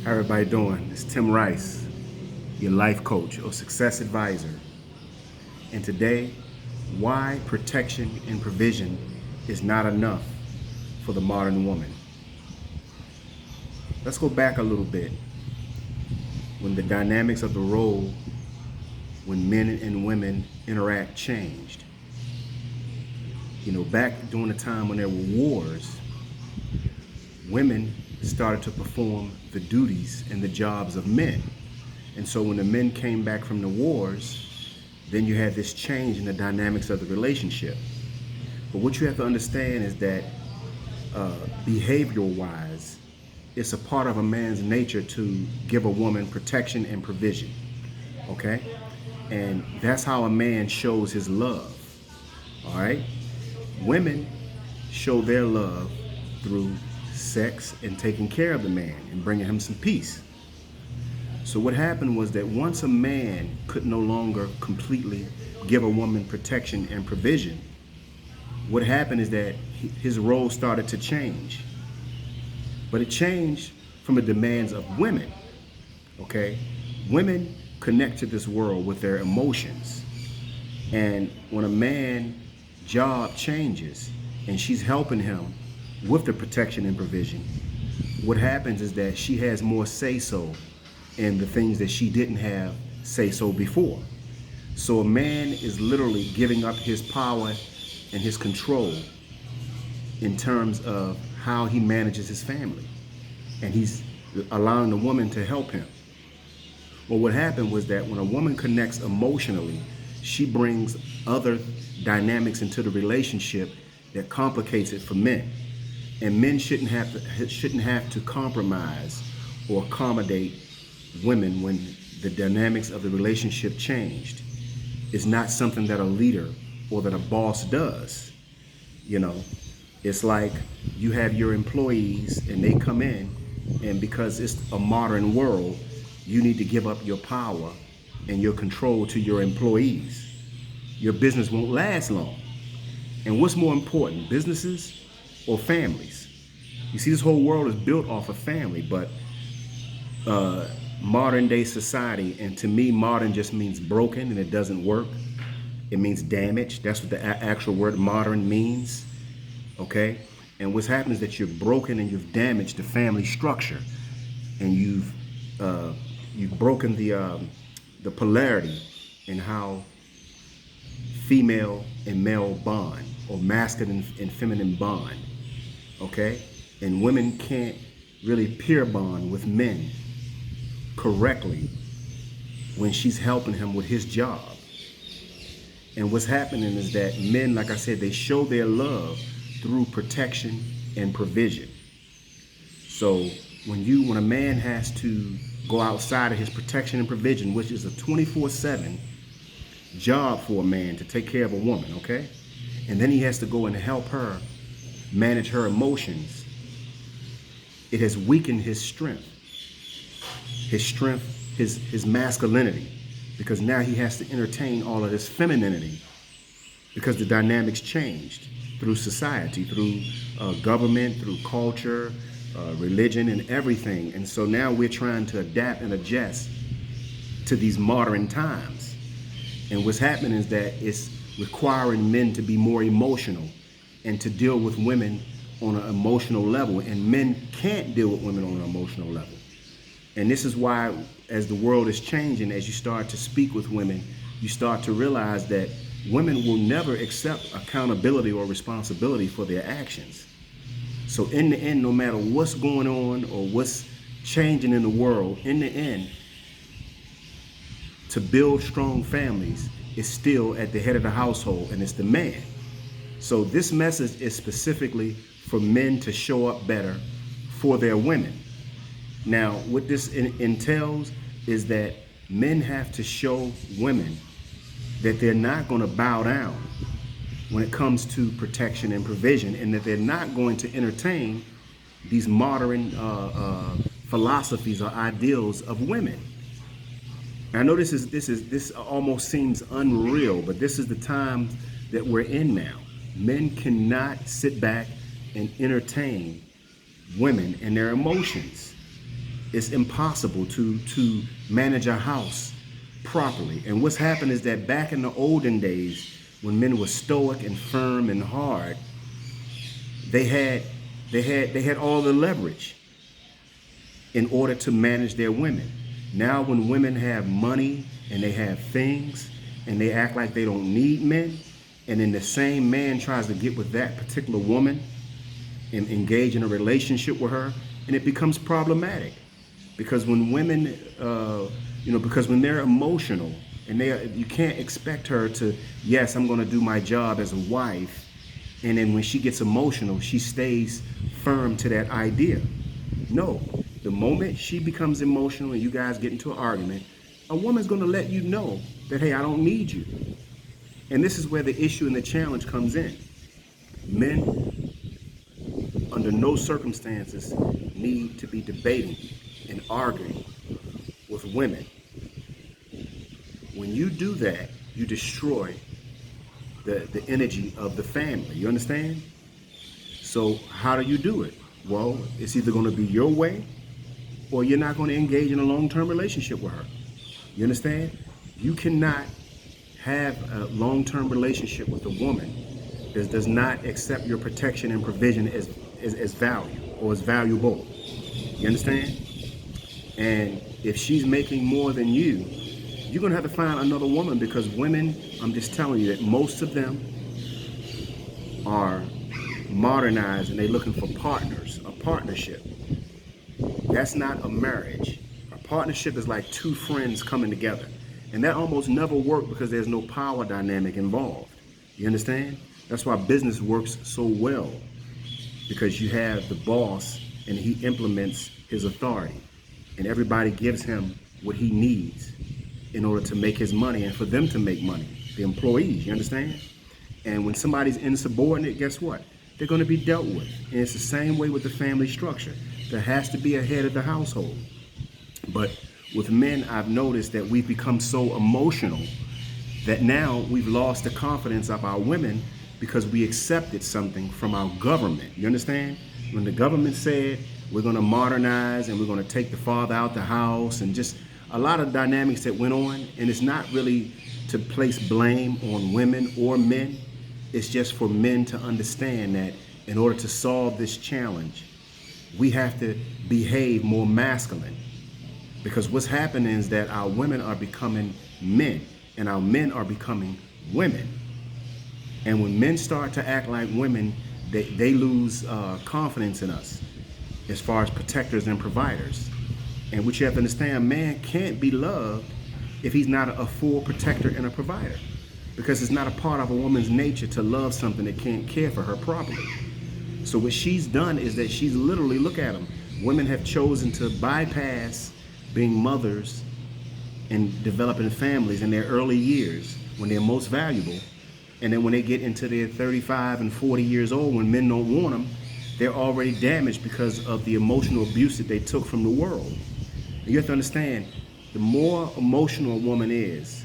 How everybody doing? It's Tim Rice, your life coach or success advisor. And today, why protection and provision is not enough for the modern woman. Let's go back a little bit when the dynamics of the role when men and women interact changed. Back during the time when there were wars, women started to perform the duties and the jobs of men. And so when the men came back from the wars, then you had this change in the dynamics of the relationship. But what you have to understand is that behavioral wise, it's a part of a man's nature to give a woman protection and provision. Okay? And that's how a man shows his love. All right? Women show their love through sex and taking care of the man and bringing him some peace. So what happened was that once a man could no longer completely give a woman protection and provision, what happened is that his role started to change. But it changed from the demands of women. Okay? Women connect to this world with their emotions. And when a man's job changes and she's helping him with the protection and provision, what happens is that she has more say-so in the things that she didn't have say-so before. So a man is literally giving up his power and his control in terms of how he manages his family. And he's allowing the woman to help him. Well, what happened was that when a woman connects emotionally, she brings other dynamics into the relationship that complicates it for men. And men shouldn't have to compromise or accommodate women when the dynamics of the relationship changed. It's not something that a leader or that a boss does. It's like you have your employees and they come in, and because it's a modern world, you need to give up your power and your control to your employees. Your business won't last long. And what's more important, businesses or families? You see, this whole world is built off of family, but modern day society, and to me, modern just means broken and it doesn't work. It means damaged. That's what the actual word modern means. Okay? And what's happened is that you're broken and you've damaged the family structure, and you've broken the polarity in how female and male bond, or masculine and feminine bond. Okay? And women can't really peer bond with men correctly when she's helping him with his job. And what's happening is that men, like I said, they show their love through protection and provision. So when a man has to go outside of his protection and provision, which is a 24/7 job for a man to take care of a woman, okay? And then he has to go and help her manage her emotions. It has weakened his strength, his masculinity, because now he has to entertain all of this femininity because the dynamics changed through society, through government, through culture, religion, and everything. And so now we're trying to adapt and adjust to these modern times. And what's happening is that it's requiring men to be more emotional and to deal with women on an emotional level. And men can't deal with women on an emotional level. And this is why, as the world is changing, as you start to speak with women, you start to realize that women will never accept accountability or responsibility for their actions. So in the end, no matter what's going on or what's changing in the world, in the end, to build strong families is still at the head of the household, and it's the man. So this message is specifically for men to show up better for their women. Now, what this entails is that men have to show women that they're not going to bow down when it comes to protection and provision, and that they're not going to entertain these modern philosophies or ideals of women. And I know this almost seems unreal, but this is the time that we're in now. Men cannot sit back and entertain women and their emotions. it's impossible to manage a house properly. And what's happened is that back in the olden days, when men were stoic and firm and hard, they had all the leverage in order to manage their women. Now when women have money and they have things and they act like they don't need men, and then the same man tries to get with that particular woman and engage in a relationship with her, and it becomes problematic. Because when women, because when they're emotional, and you can't expect her to, yes, I'm gonna do my job as a wife, and then when she gets emotional, she stays firm to that idea. No, the moment she becomes emotional and you guys get into an argument, a woman's gonna let you know that, hey, I don't need you. And this is where the issue and the challenge comes in. Men, under no circumstances, need to be debating and arguing with women. When you do that, you destroy the energy of the family. You understand? So how do you do it? Well, it's either going to be your way or you're not going to engage in a long-term relationship with her. You understand? You cannot have a long-term relationship with a woman that does not accept your protection and provision as value or as valuable. You understand? And if she's making more than you, you're going to have to find another woman, because women, I'm just telling you that most of them are modernized and they're looking for partners, a partnership. That's not a marriage. A partnership is like two friends coming together. And that almost never works because there's no power dynamic involved. You understand? That's why business works so well, because you have the boss and he implements his authority, and everybody gives him what he needs in order to make his money and for them to make money, the employees. You understand? And when somebody's insubordinate, guess what? They're going to be dealt with. And it's the same way with the family structure. There has to be a head of the household. But with men, I've noticed that we've become so emotional that now we've lost the confidence of our women because we accepted something from our government. You understand? When the government said we're going to modernize and we're going to take the father out the house, and just a lot of dynamics that went on, and it's not really to place blame on women or men. It's just for men to understand that in order to solve this challenge, we have to behave more masculine. Because what's happening is that our women are becoming men and our men are becoming women. And when men start to act like women, they lose confidence in us as far as protectors and providers. And what you have to understand, a man can't be loved if he's not a full protector and a provider. Because it's not a part of a woman's nature to love something that can't care for her properly. So what she's done is that she's literally, look at them, women have chosen to bypass being mothers and developing families in their early years when they're most valuable. And then when they get into their 35 and 40 years old, when men don't want them, they're already damaged because of the emotional abuse that they took from the world. And you have to understand, the more emotional a woman is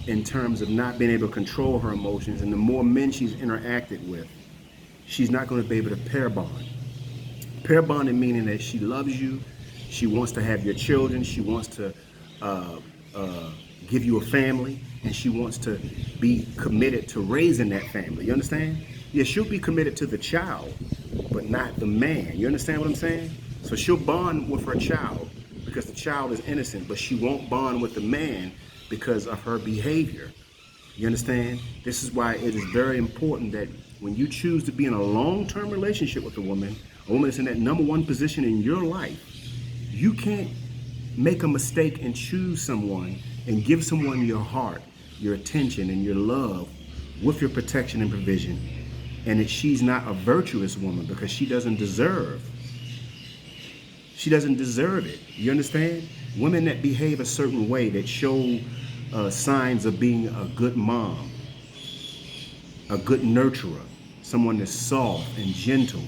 in terms of not being able to control her emotions, and the more men she's interacted with, she's not going to be able to pair bond. Pair bonding meaning that she loves you, she wants to have your children, she wants to give you a family, and she wants to be committed to raising that family. You understand? Yeah, she'll be committed to the child, but not the man. You understand what I'm saying? So she'll bond with her child because the child is innocent, but she won't bond with the man because of her behavior. You understand? This is why it is very important that when you choose to be in a long-term relationship with a woman that's in that number one position in your life, you can't make a mistake and choose someone and give someone your heart, your attention, and your love with your protection and provision, and that she's not a virtuous woman because she doesn't deserve it. You understand? Women that behave a certain way, that show signs of being a good mom, a good nurturer, someone that's soft and gentle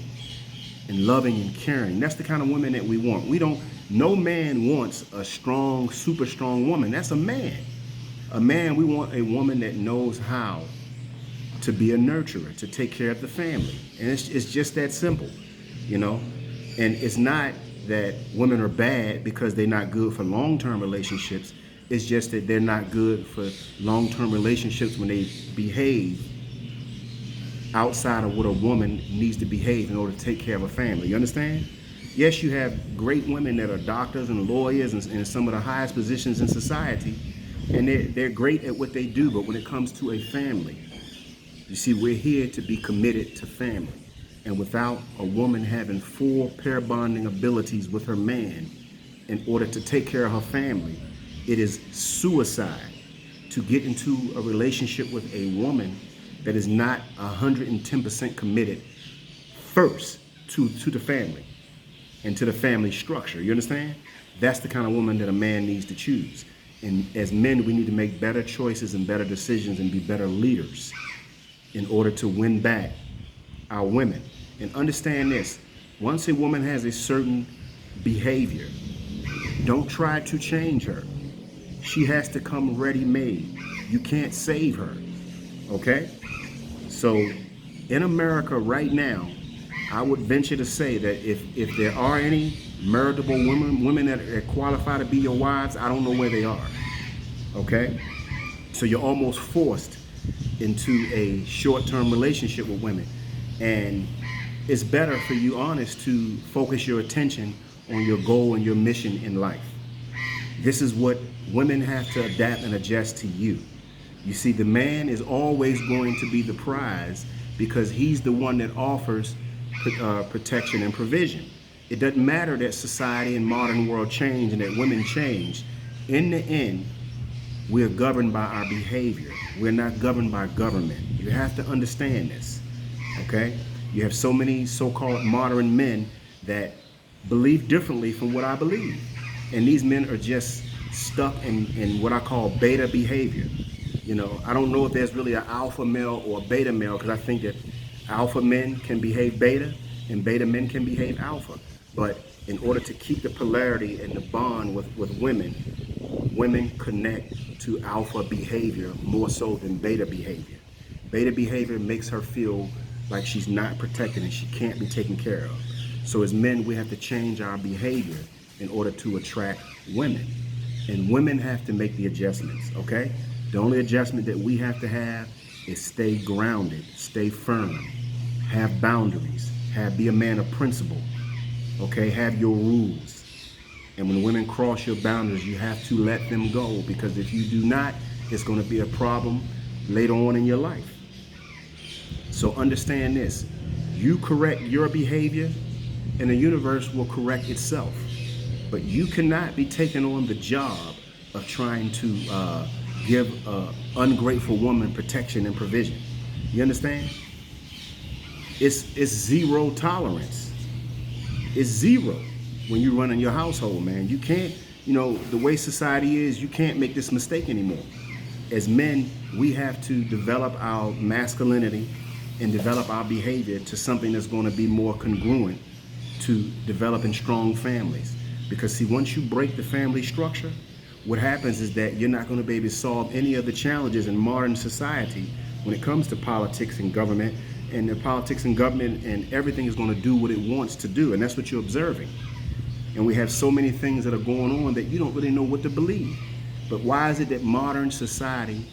and loving and caring. That's the kind of women that we want. No man wants a strong, super strong woman. That's a man. We want a woman that knows how to be a nurturer, to take care of the family. And it's just that simple, you know? And it's not that women are bad because they're not good for long-term relationships. It's just that they're not good for long-term relationships when they behave outside of what a woman needs to behave in order to take care of a family. You understand? Yes, you have great women that are doctors and lawyers and some of the highest positions in society, and they're great at what they do, but when it comes to a family, you see, we're here to be committed to family. And without a woman having full pair bonding abilities with her man in order to take care of her family, it is suicide to get into a relationship with a woman that is not 110% committed first to the family and to the family structure. You understand? That's the kind of woman that a man needs to choose. And as men, we need to make better choices and better decisions and be better leaders in order to win back our women. And understand this, once a woman has a certain behavior, don't try to change her. She has to come ready-made. You can't save her, okay? So in America right now, I would venture to say that if there are any marriageable women that qualify to be your wives, I don't know where they are, okay? So you're almost forced into a short-term relationship with women. And it's better for you, honest, to focus your attention on your goal and your mission in life. This is what women have to adapt and adjust to you. You see, the man is always going to be the prize because he's the one that offers protection and provision. It doesn't matter that society and modern world change and that women change. In the end, we're governed by our behavior. We're not governed by government. You have to understand this, okay? You have so many so-called modern men that believe differently from what I believe. And these men are just stuck in what I call beta behavior. You know, I don't know if there's really an alpha male or a beta male, because I think that alpha men can behave beta and beta men can behave alpha. But in order to keep the polarity and the bond with women connect to alpha behavior more so than beta behavior. Beta behavior makes her feel like she's not protected and she can't be taken care of. So as men, we have to change our behavior in order to attract women. And women have to make the adjustments, okay? The only adjustment that we have to have is stay grounded, stay firm, have boundaries, be a man of principle, okay? Have your rules. And when women cross your boundaries, you have to let them go, because if you do not, it's going to be a problem later on in your life. So understand this, you correct your behavior and the universe will correct itself. But you cannot be taking on the job of trying to give an ungrateful woman protection and provision. You understand? It's zero tolerance. It's zero when you run in your household, man. You can't, you know, the way society is, you can't make this mistake anymore. As men, we have to develop our masculinity and develop our behavior to something that's going to be more congruent to developing strong families. Because see, once you break the family structure, what happens is that you're not going to be able to solve any of the challenges in modern society when it comes to politics and government. And the politics and government and everything is going to do what it wants to do. And that's what you're observing. And we have so many things that are going on that you don't really know what to believe. But why is it that modern society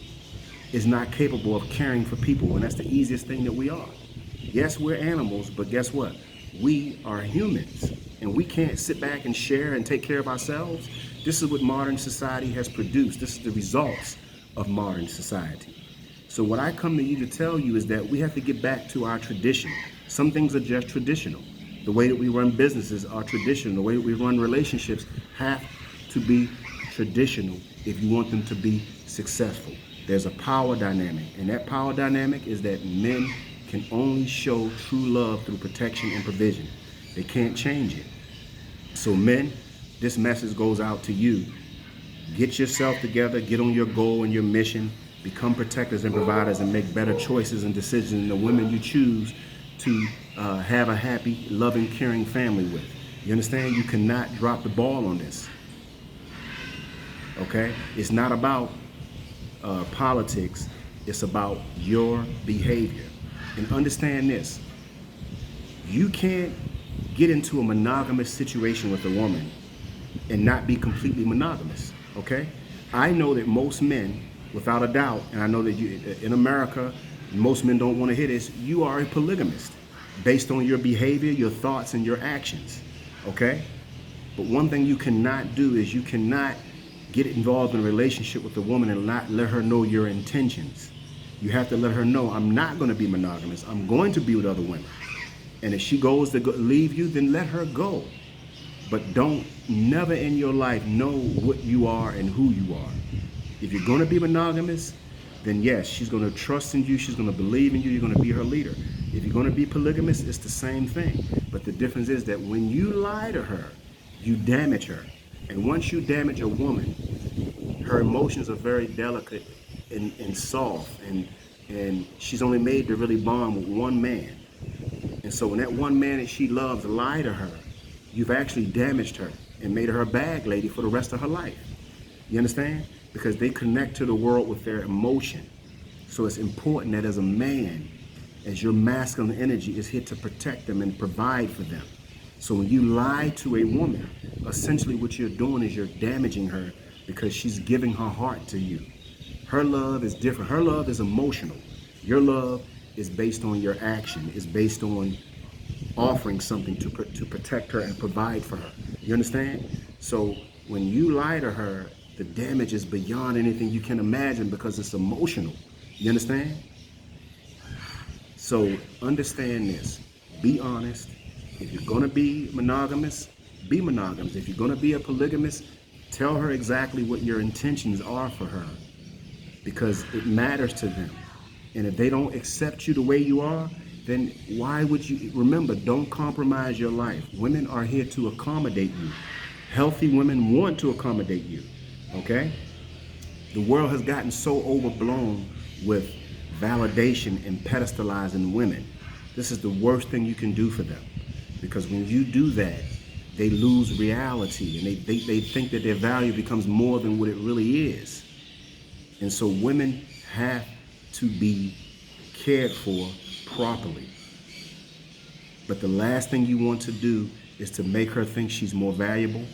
is not capable of caring for people? And that's the easiest thing that we are. Yes, we're animals, but guess what? We are humans. And we can't sit back and share and take care of ourselves. This is what modern society has produced. This is the results of modern society. So what I come to you to tell you is that we have to get back to our tradition. Some things are just traditional. The way that we run businesses are traditional. The way that we run relationships have to be traditional if you want them to be successful. There's a power dynamic, and that power dynamic is that men can only show true love through protection and provision. They can't change it. So men, this message goes out to you. Get yourself together, get on your goal and your mission, become protectors and providers, and make better choices and decisions in the women you choose to have a happy, loving, caring family with. You understand? You cannot drop the ball on this. Okay? It's not about politics. It's about your behavior. And understand this. You can't get into a monogamous situation with a woman and not be completely monogamous, okay? I know that most men, without a doubt, and I know that in America, most men don't want to hear this, you are a polygamist based on your behavior, your thoughts, and your actions, okay? But one thing you cannot do is you cannot get involved in a relationship with a woman and not let her know your intentions. You have to let her know, I'm not going to be monogamous. I'm going to be with other women. And if she goes to leave you, then let her go. But don't never in your life know what you are and who you are. If you're going to be monogamous, then yes, she's going to trust in you. She's going to believe in you. You're going to be her leader. If you're going to be polygamous, it's the same thing. But the difference is that when you lie to her, you damage her. And once you damage a woman, her emotions are very delicate and soft. And she's only made to really bond with one man. And so when that one man that she loves lie to her, you've actually damaged her and made her a bag lady for the rest of her life. You understand? Because they connect to the world with their emotion. So it's important that as a man, as your masculine energy is here to protect them and provide for them. So when you lie to a woman, essentially what you're doing is you're damaging her because she's giving her heart to you. Her love is different. Her love is emotional. Your love is based on your action. It's based on offering something to protect her and provide for her. You understand? So when you lie to her, the damage is beyond anything you can imagine because it's emotional. You understand? So understand this. Be honest. If you're going to be monogamous, be monogamous. If you're going to be a polygamist, tell her exactly what your intentions are for her because it matters to them. And if they don't accept you the way you are, then why would you? Remember, don't compromise your life. Women are here to accommodate you. Healthy women want to accommodate you, okay? The world has gotten so overblown with validation and pedestalizing women. This is the worst thing you can do for them. Because when you do that, they lose reality and they think that their value becomes more than what it really is. And so women have to be cared for properly. But the last thing you want to do is to make her think she's more valuable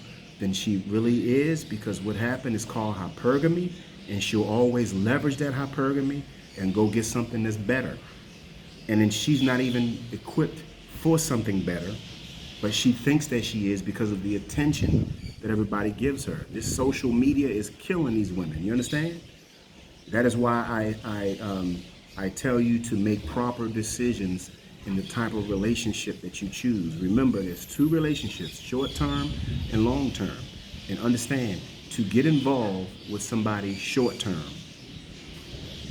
than she really is, because what happened is called hypergamy, and she'll always leverage that hypergamy and go get something that's better. And then she's not even equipped for something better, but she thinks that she is because of the attention that everybody gives her. This social media is killing these women. You understand? That is why I tell you to make proper decisions in the type of relationship that you choose. Remember, there's two relationships, short-term and long-term. And understand, to get involved with somebody short-term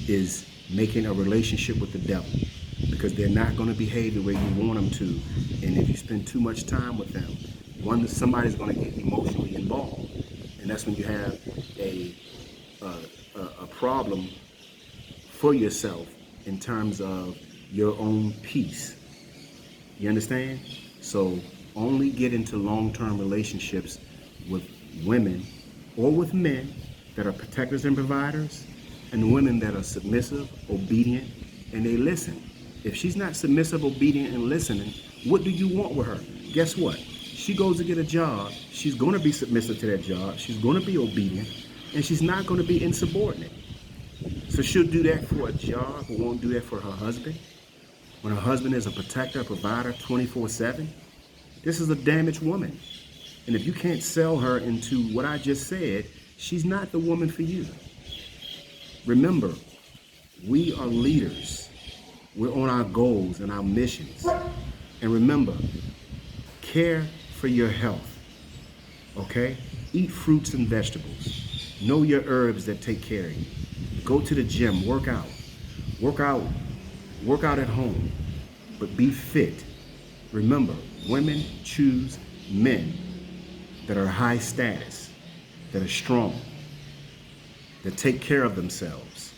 is making a relationship with the devil, because they're not going to behave the way you want them to. And if you spend too much time with them, somebody's going to get emotionally involved. And that's when you have a problem for yourself in terms of your own peace. You understand? So only get into long-term relationships with women or with men that are protectors and providers, and women that are submissive, obedient, and they listen. If she's not submissive, obedient, and listening, what do you want with her? Guess what? She goes to get a job. She's going to be submissive to that job. She's going to be obedient, and she's not going to be insubordinate. So she'll do that for a job, but won't do that for her husband. When her husband is a protector, a provider, 24/7, this is a damaged woman. And if you can't sell her into what I just said, she's not the woman for you. Remember, we are leaders. We're on our goals and our missions. And remember, care for your health, okay? Eat fruits and vegetables. Know your herbs that take care of you. Go to the gym, work out at home, but be fit. Remember, women choose men that are high status, that are strong, that take care of themselves.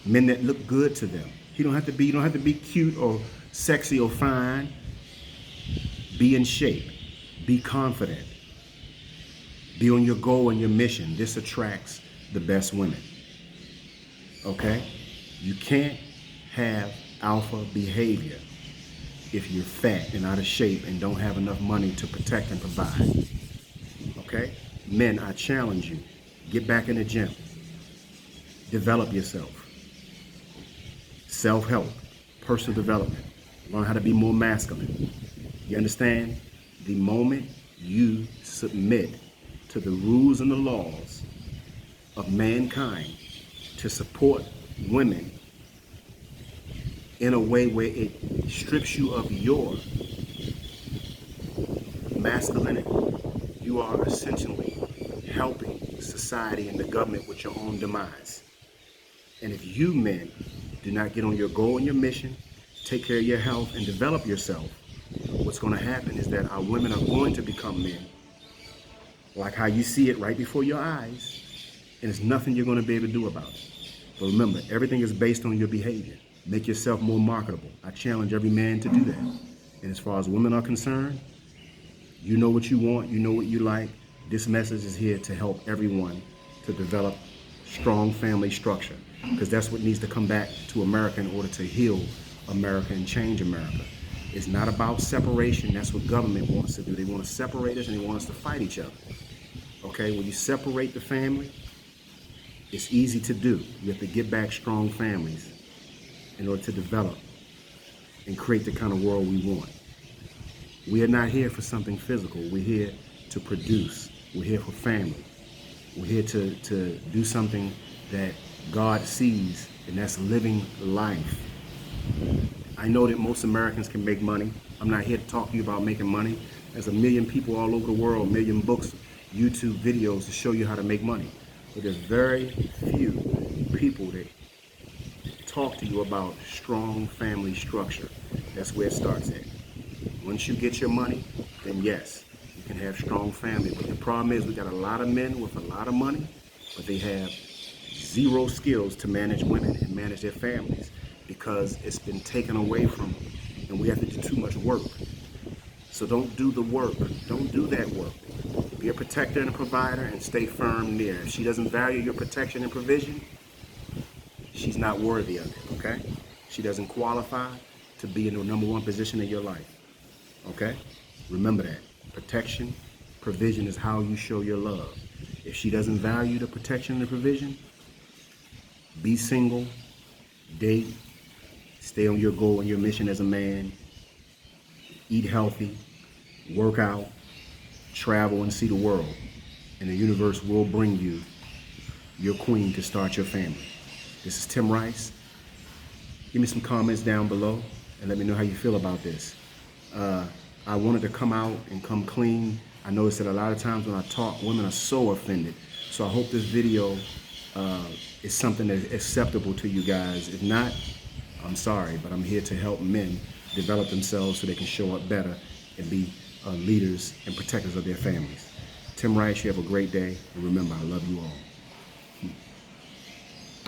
Men that look good to them. You don't have to be cute or sexy or fine. Be in shape. Be confident. Be on your goal and your mission. This attracts the best women. Okay? You can't have alpha behavior if you're fat and out of shape and don't have enough money to protect and provide. Okay? Men, I challenge you. Get back in the gym. Develop yourself. Self-help. Personal development. Learn how to be more masculine. You understand? The moment you submit to the rules and the laws of mankind to support women in a way where it strips you of your masculinity, you are essentially helping society and the government with your own demise. And if you men do not get on your goal and your mission, take care of your health and develop yourself, what's going to happen is that our women are going to become men, like how you see it right before your eyes, and there's nothing you're going to be able to do about it. But remember, everything is based on your behavior. Make yourself more marketable. I challenge every man to do that. And as far as women are concerned, you know what you want, you know what you like. This message is here to help everyone to develop strong family structure, because that's what needs to come back to America in order to heal America and change America. It's not about separation. That's what government wants to do. They want to separate us and they want us to fight each other. Okay, when you separate the family, it's easy to do. You have to get back strong families in order to develop and create the kind of world we want. We are not here for something physical. We're here to produce. We're here for family. We're here to do something that God sees, and that's living life. I know that most Americans can make money. I'm not here to talk to you about making money. There's a million people all over the world, a million books, YouTube videos to show you how to make money. But there's very few people that talk to you about strong family structure. That's where it starts at. Once you get your money, then yes, you can have strong family. But the problem is we got a lot of men with a lot of money, but they have zero skills to manage women and manage their families because it's been taken away from them, and we have to do too much work. So don't do the work. Don't do that work. Be a protector and a provider and stay firm near. If she doesn't value your protection and provision, she's not worthy of it, okay? She doesn't qualify to be in the #1 position in your life, okay? Remember that. Protection, provision is how you show your love. If she doesn't value the protection and the provision, be single, date, stay on your goal and your mission as a man, eat healthy, work out, travel and see the world, and the universe will bring you your queen to start your family. This is Tim Rice. Give me some comments down below and let me know how you feel about this. I wanted to come out and come clean. I noticed that a lot of times when I talk, women are so offended. So I hope this video is something that's acceptable to you guys. If not, I'm sorry, but I'm here to help men develop themselves so they can show up better and be leaders and protectors of their families. Tim Rice, you have a great day, and remember, I love you all.